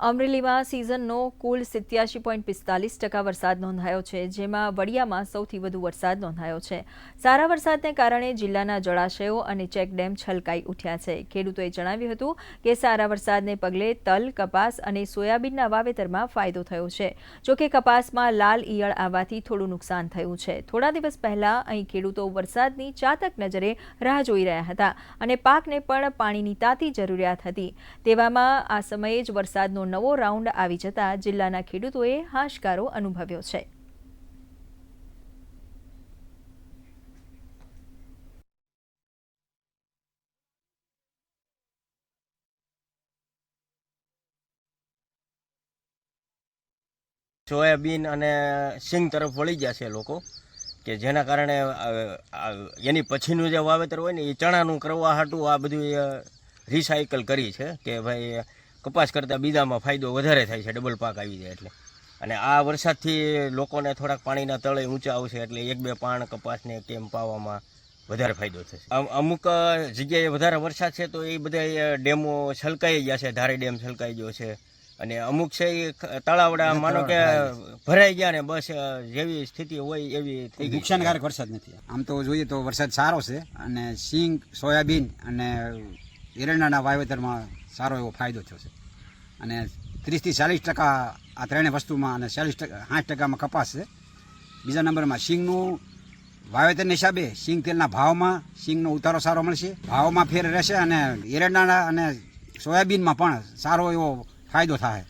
અમરેલીમાં સિઝનનો કુલ 87.45% વરસાદ નોંધાયો છે, જેમાં વડિયામાં સૌથી વધુ વરસાદ નોંધાયો છે. સારા વરસાદને કારણે જિલ્લાના જળાશયો અને ચેકડેમ છલકાઈ ઉઠ્યા છે. ખેડૂતોએ જણાવ્યું હતું કે સારા વરસાદને પગલે તલ, કપાસ અને સોયાબીનના વાવેતરમાં ફાયદો થયો છે. જોકે કપાસમાં લાલ ઈયળ આવવાથી થોડું નુકસાન થયું છે. થોડા દિવસ પહેલા અહીં ખેડૂતો વરસાદની ચાતક નજરે રાહ જોઈ રહ્યા હતા અને પાકને પણ પાણીની તાતી જરૂરિયાત હતી. તેવામાં આ સમયે જ વરસાદનો નવો રાઉન્ડ આવી જતા જિલ્લાના ખેડૂતોએ હાશકારો અનુભવ્યો છે. સોયાબીન અને સિંગ તરફ વળી ગયા છે લોકો, કે જેના કારણે એની પછીનું જે વાવેતર હોય ને એ ચણાનું કરવા હાટું આ બધું રિસાયકલ કરી છે કે ભાઈ કપાસ કરતાં બીજામાં ફાયદો વધારે થાય છે, ડબલ પાક આવી જાય એટલે. અને આ વરસાદથી લોકોને થોડાક પાણીના તળે ઊંચા આવશે એટલે 1-2 પાણ કપાસને કેમ પાવામાં વધારે ફાયદો થશે. અમુક જગ્યાએ વધારે વરસાદ છે તો એ બધા ડેમો છલકાઈ ગયા છે, ધારી ડેમ છલકાઈ ગયો છે અને અમુક છે એ તળાવડા માનો કે ભરાઈ ગયા ને બસ જેવી સ્થિતિ હોય એવી થઈ ગઈ. નુકસાનકારક વરસાદ નથી. આમ તો જોઈએ તો વરસાદ સારો છે અને સિંગ, સોયાબીન અને એરંડાના વાવેતરમાં સારો એવો ફાયદો થયો છે અને 30 થી 40% આ ત્રણેય વસ્તુમાં અને 60% કપાસ છે. બીજા નંબરમાં સિંગનું વાવેતરના હિસાબે સિંગ તેલના ભાવમાં સિંગનો ઉતારો સારો મળશે, ભાવમાં ફેર રહેશે અને એરંડાના અને સોયાબીનમાં પણ સારો એવો ફાયદો થાય.